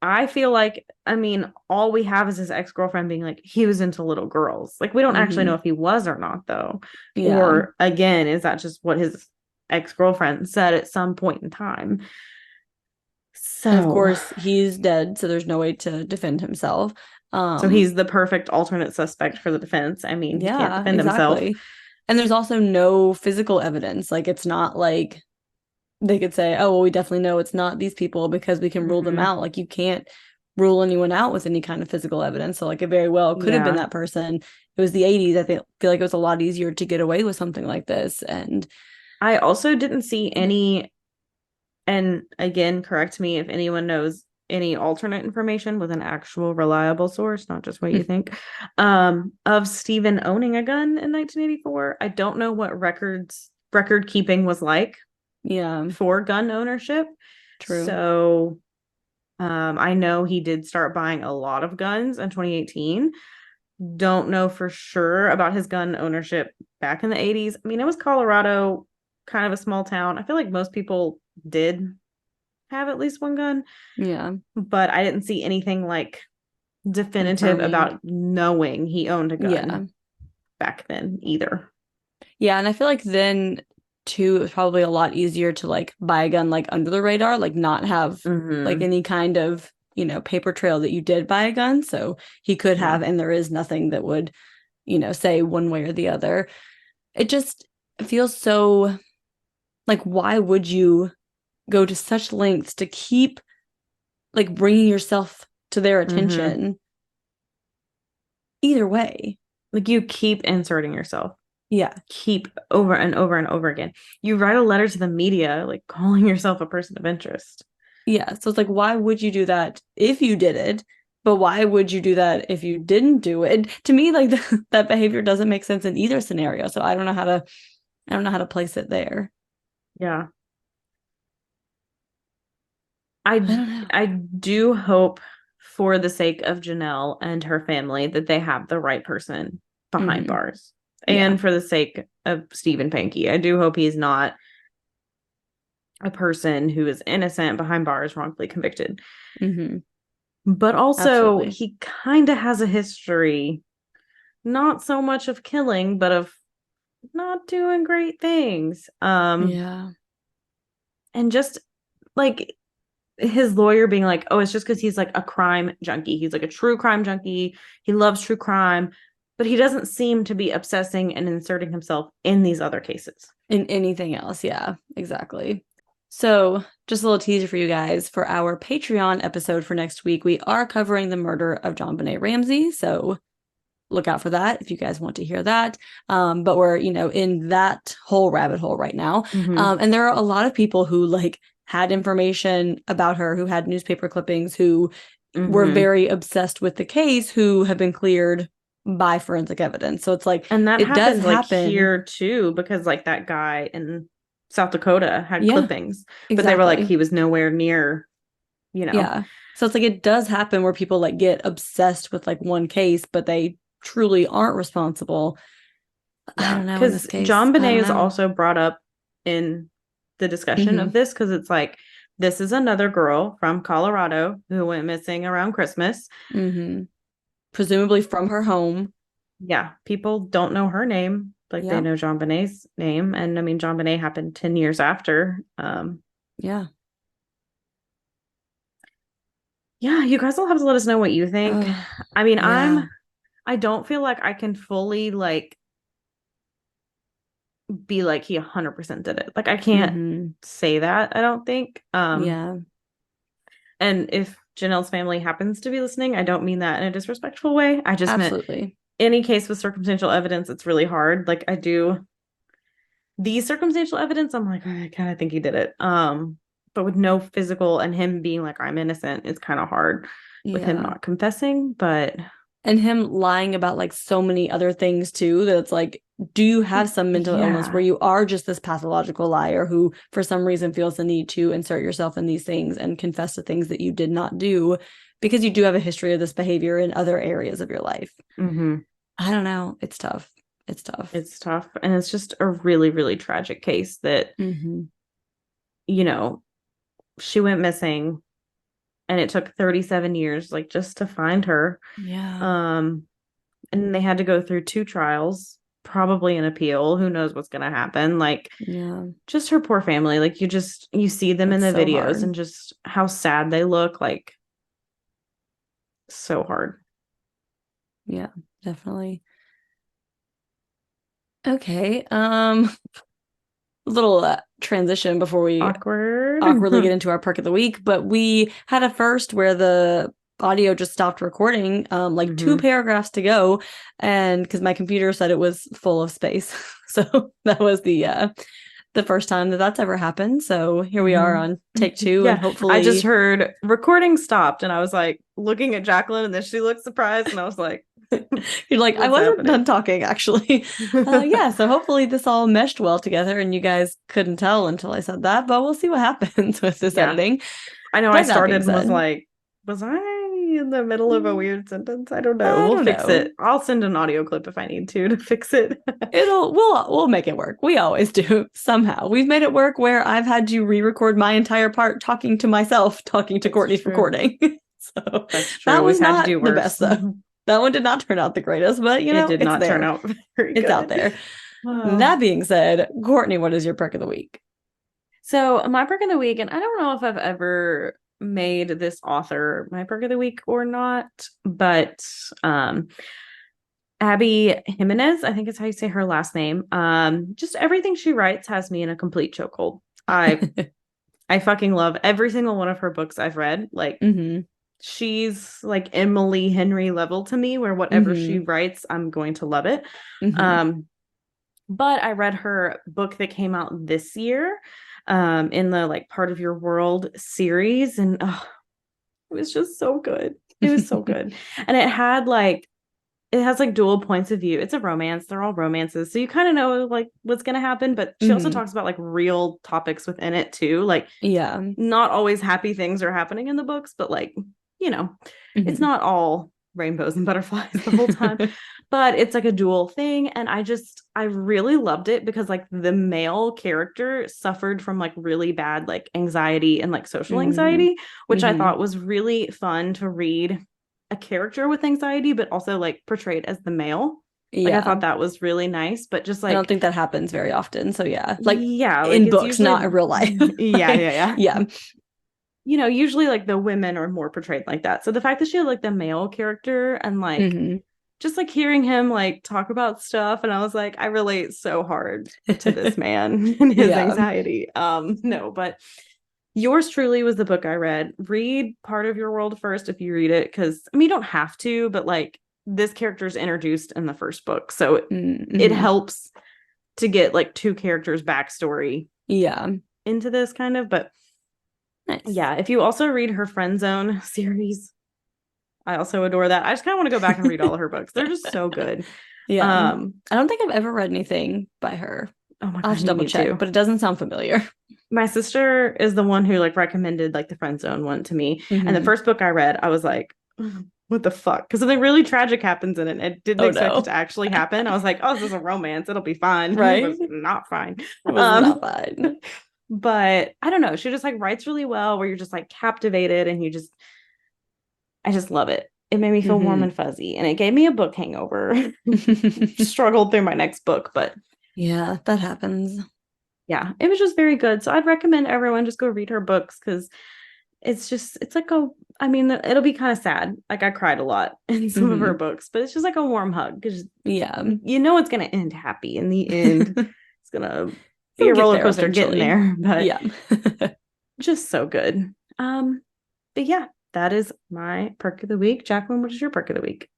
I feel like, I mean, all we have is his ex-girlfriend being like, he was into little girls. Like, we don't actually know if he was or not, though. Yeah. Or, again, is that just what his ex-girlfriend said at some point in time? So, and of course, he's dead, so there's no way to defend himself. So he's the perfect alternate suspect for the defense. I mean, he can't defend himself. And there's also no physical evidence. Like, it's not like they could say, oh, well, we definitely know it's not these people because we can rule them out. Like, you can't rule anyone out with any kind of physical evidence. So, like, it very well could have been that person. It was the 80s. I feel like it was a lot easier to get away with something like this. And I also didn't see any, and again, correct me if anyone knows any alternate information with an actual reliable source, not just what you think, of Stephen owning a gun in 1984. I don't know what record keeping was like. For gun ownership. True. So I know he did start buying a lot of guns in 2018. Don't know for sure about his gun ownership back in the 80s. I mean, it was Colorado, kind of a small town. I feel like most people did have at least one gun. Yeah. But I didn't see anything like definitive about knowing he owned a gun back then either. Yeah, and I feel like then too, it was probably a lot easier to like buy a gun like under the radar, like not have like any kind of, you know, paper trail that you did buy a gun. So he could have, and there is nothing that would, you know, say one way or the other. It just feels so like, why would you go to such lengths to keep like bringing yourself to their attention? Either way. Like you keep inserting yourself. Yeah. Keep over and over and over again. You write a letter to the media, like calling yourself a person of interest. Yeah. So it's like, why would you do that if you did it? But why would you do that if you didn't do it? And to me, like that behavior doesn't make sense in either scenario. So I don't know how to place it there. Yeah. I don't know. I do hope for the sake of Jonelle and her family that they have the right person behind Hmm. bars. Yeah. And for the sake of Stephen Panky, I do hope he's not a person who is innocent behind bars wrongfully convicted. Hmm. But also Absolutely. he kind of has a history, not so much of killing, but of not doing great things. Yeah. And just like his lawyer being like, oh, it's just because he's like a crime junkie. He's like a true crime junkie. He loves true crime, but he doesn't seem to be obsessing and inserting himself in these other cases. In anything else. Yeah, exactly. So, just a little teaser for you guys for our Patreon episode for next week. We are covering the murder of JonBenet Ramsey. So, look out for that if you guys want to hear that. But we're, in that whole rabbit hole right now. Mm-hmm. And there are a lot of people who like had information about her, who had newspaper clippings, who were Mm-hmm. very obsessed with the case, who have been cleared by forensic evidence. So it's like And that it does happened like happen. here too, because like that guy in South Dakota had Yeah, clippings, but they were like, exactly. he was nowhere near, you know. Yeah. So it's like it does happen where people like get obsessed with like one case, but they truly aren't responsible. I Yeah. don't know in this Because case. John I Bonet don't is know. also brought up in the discussion of Hmm. this because it's like, this is another girl from Colorado who went missing around Christmas. Hmm. Presumably from her home. Yeah, people don't know her name, like they Yep. know John Bonet's name. And I mean, John Bonet happened 10 years after. Yeah. Yeah, you guys will have to let us know what you think. Oh, I mean, yeah. I don't feel like I can fully like be like he 100% did it. Like I can't Hmm. say that, I don't think. Yeah. And if Janelle's family happens to be listening, I don't mean that in a disrespectful way. I just meant Absolutely. any case with circumstantial evidence, it's really hard. Like I do these circumstantial evidence, I'm like, I kind of think he did it. But with no physical and him being like, I'm innocent, it's kind of hard with him Yeah. not confessing. But And him lying about like so many other things too, that it's like, do you have some mental illness where yeah. you are just this pathological liar who for some reason feels the need to insert yourself in these things and confess to things that you did not do because you do have a history of this behavior in other areas of your life? Mm-hmm. I don't know. It's tough. It's tough. It's tough. And it's just a really, really tragic case that, Hmm. you know, she went missing and it took 37 years, like just to find her. Yeah. Um, and they had to go through two trials, probably an appeal. Who knows what's gonna happen? Like Yeah. just her poor family. Like you see them in It's the so videos hard. and just how sad they look, like so hard. Yeah, definitely. Okay. Little transition before we Awkward. awkwardly get into our perk of the week, but we had a first where the audio just stopped recording, like two Hmm. paragraphs to go, and because my computer said it was full of space. So that was the first time that that's ever happened. So here we are Hmm. on take two, and Yeah, I just hopefully heard recording stopped and I was like looking at Jacqueline and then she looked surprised and I was like, you're like, I what's wasn't happening? done talking actually. Yeah, so hopefully this all meshed well together and you guys couldn't tell until I said that, but we'll see what happens with this Yeah. editing. I know I But that started being and was said, like, was I in the middle of a weird sentence? I don't know. I We'll don't fix know. it. I'll send an audio clip if I need to fix it. We'll make it work. We always do somehow. We've made it work where I've had to re-record my entire part talking to myself, talking to It's Courtney's true. recording. So That's that true. was We've had to not do the worse. best though. That one did not turn out the greatest, but It did it's not turn there. out very It's out good. there. Oh. That being said, Courtney, what is your perk of the week? So my perk of the week, and I don't know if I've ever made this author my perk of the week or not, but Abby Jimenez, I think is how you say her last name. Just everything she writes has me in a complete chokehold. I fucking love every single one of her books I've read. Like Hmm. she's like Emily Henry level to me, where whatever she Mm-hmm. writes, I'm going to love it. Mm-hmm. Um, but I read her book that came out this year, in the like Part of Your World series, and it was just so good. It was so good. And it has like dual points of view. It's a romance. They're all romances. So you kind of know like what's going to happen, but she also Mm-hmm. talks about like real topics within it too. Like Yeah. not always happy things are happening in the books, but like, you know, it's Mm-hmm. not all rainbows and butterflies the whole time. But it's like a dual thing. And I really loved it because like the male character suffered from like really bad like anxiety and like social Mm-hmm. anxiety, which I Mm-hmm. thought was really fun to read a character with anxiety, but also like portrayed as the male. Like I Yeah. thought that was really nice, but just I don't like, think that happens very often. So yeah, like yeah, like in it's books, not in usually, real life. yeah, Like, yeah, yeah. yeah. Usually like the women are more portrayed like that. So the fact that she had like the male character and like Mm-hmm. just like hearing him like talk about stuff, and I was like, I relate so hard to this man and his Yeah. anxiety. No, but yours truly was the book I read. Read Part of Your World first if you read it, because I mean, you don't have to, but like this character is introduced in the first book, so it Mm-hmm. helps to get like two characters' backstory Yeah. into this kind of. But Nice. yeah, if you also read her Friend Zone series, I also adore that. I just kind of want to go back and read all of her books. They're just so good. Yeah. Um, I don't think I've ever read anything by her. oh my I'll have god, to you double need check, to. but it doesn't sound familiar. My sister is the one who like recommended like the Friend Zone one to me. And the Mm-hmm. first book I read, I was like, what the fuck? Because something really tragic happens in it. I didn't Oh expect it to no. actually happen. I was like, oh, this is a romance. It'll be fine. It Right? was not fine. It was not Um, fun. but I don't know. She just like writes really well where you're just like captivated and I just love it. It made me feel warm Mm-hmm. and fuzzy, and it gave me a book hangover. Struggled through my next book, but Yeah, that happens. yeah, it was just very good. So I'd recommend everyone just go read her books because it's like I mean, it'll be kind of sad. Like I cried a lot in some of her Mm-hmm. books, but it's just like a warm hug because Yeah. you know it's going to end happy in the end. It's going to be You'll a get roller there coaster getting eventually. there, but Yeah. just so good. But yeah, that is my perk of the week. Jacqueline, what is your perk of the week?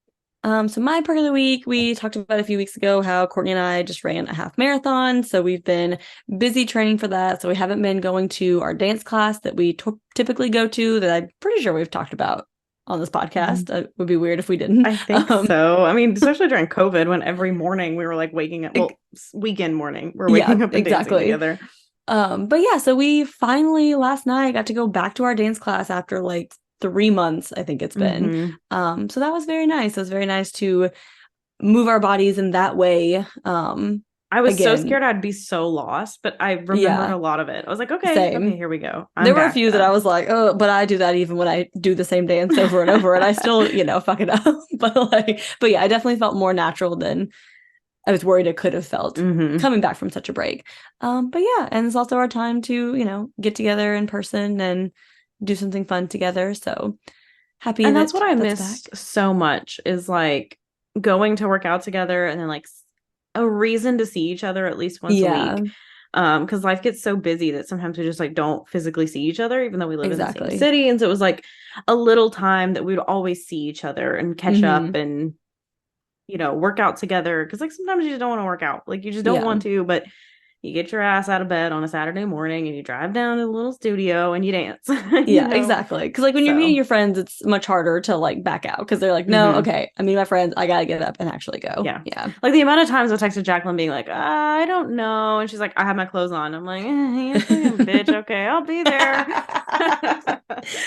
So my perk of the week, we talked about a few weeks ago how Courtney and I just ran a half marathon. So we've been busy training for that. So we haven't been going to our dance class that we typically go to that I'm pretty sure we've talked about on this podcast. It would be weird if we didn't. I think so. I mean, especially during COVID when every morning we were like waking up, well, weekend morning, we're Yeah, waking up and dancing exactly. together. But yeah, so we finally last night got to go back to our dance class after like 3 months, I think it's been. Mm-hmm. So that was very nice. It was very nice to move our bodies in that way. I was so Again, scared I'd be so lost, but I remembered yeah, a lot of it. I was like, okay, same. here we go. I'm There were a back few that I then. was like, oh, but I do that even when I do the same dance over and over, and I still, fuck it up. But yeah, I definitely felt more natural than I was worried it could have felt Mm-hmm. coming back from such a break. But yeah, and it's also our time to, get together in person and do something fun together. So happy And that's that what I that's miss back. so much is like going to work out together and then like a reason to see each other at least once a Yeah, week. Because life gets so busy that sometimes we just like don't physically see each other, even though we live in the same exactly. city. And so it was like a little time that we would always see each other and catch up Hmm. and work out together. Because like sometimes you just don't want to work out, like you just don't Yeah. want to, but you get your ass out of bed on a Saturday morning and you drive down to the little studio and you dance, Yeah, exactly. Because like when you're meeting So, your friends, it's much harder to like back out because they're like, no, mhm. okay, I meet my friends, I gotta get up and actually go. Yeah. Yeah. Like the amount of times I texted Jacqueline being like, I don't know. And she's like, I have my clothes on. I'm like, you fucking bitch. Okay, I'll be there.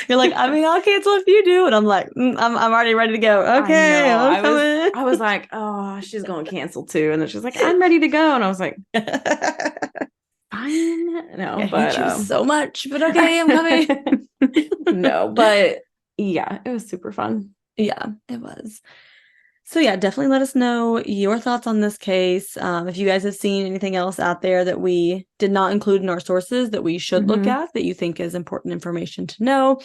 You're like, I mean, I'll cancel if you do, and I'm like, I'm already ready to go. I Okay, know. I'm I was coming. like, oh, she's going to cancel too. And then she's like, I'm ready to go. And I was like, fine. I No, hate but you so much, but okay, I'm coming. no, but yeah, it was super fun. Yeah, it was. So yeah, definitely let us know your thoughts on this case. If you guys have seen anything else out there that we did not include in our sources that we should look Hmm. at that you think is important information to know,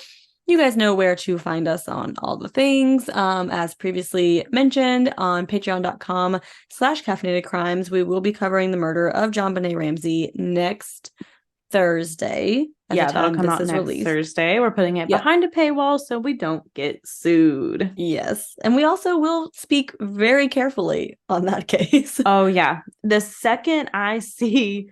you guys know where to find us on all the things. As previously mentioned on patreon.com/caffeinated crimes, we will be covering the murder of JonBenet Ramsey next Thursday at Yeah, the that'll time come this out is next released. Thursday. We're putting it Yep. behind a paywall so we don't get sued. Yes. And we also will speak very carefully on that case. Oh, yeah. The second I see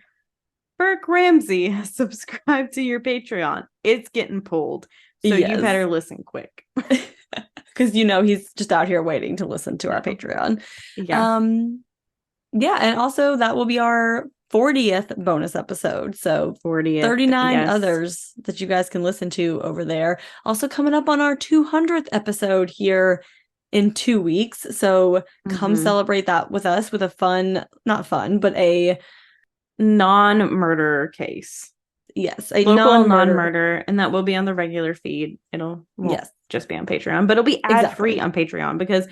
Burke Ramsey has subscribed to your Patreon, it's getting pulled. So you Yes. better listen quick. Because he's just out here waiting to listen to our Patreon. Yeah. Yeah, and also that will be our 40th bonus episode. So 40th. 39 yes. others that you guys can listen to over there. Also coming up on our 200th episode here in 2 weeks. So come celebrate that with us with a fun, not fun, but a non-murder case. Yes, a local non-murder, and that will be on the regular feed. Won't just be on Patreon, but it'll be ad-free on Patreon, because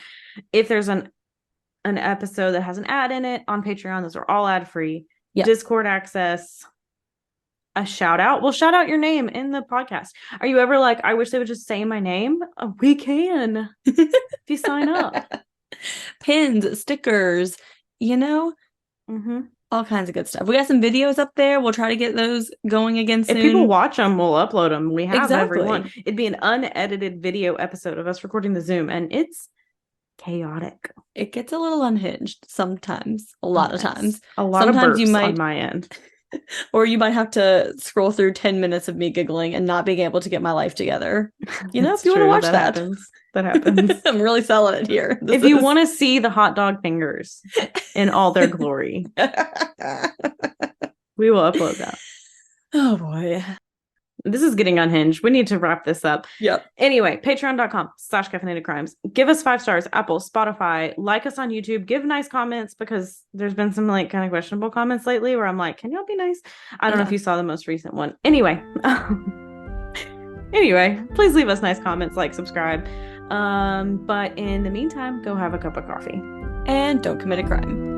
if there's an episode that has an ad in it on Patreon, those are all ad-free. Yep. Discord access, a shout out. We'll shout out your name in the podcast. Are you ever like, I wish they would just say my name? We can if you sign up. Pins, stickers, all kinds of good stuff. We got some videos up there. We'll try to get those going again soon. If people watch them, we'll upload them. We have everyone. It'd be an unedited video episode of us recording the Zoom, and it's chaotic. It gets a little unhinged sometimes. A lot of times. A lot sometimes of burps you might, on my end. Or you might have to scroll through 10 minutes of me giggling and not being able to get my life together. If you want to watch that. That happens. I'm really selling it here. If you want to see the hot dog fingers in all their glory, we will upload that. Oh boy. This is getting unhinged. We need to wrap this up. Yep. Anyway, patreon.com/caffeinated give us 5 stars, Apple, Spotify, like us on YouTube, give nice comments, because there's been some like kind of questionable comments lately where I'm like, can y'all be nice? I don't know if you saw the most recent one. Anyway, please leave us nice comments, like, subscribe. But in the meantime, go have a cup of coffee. And don't commit a crime.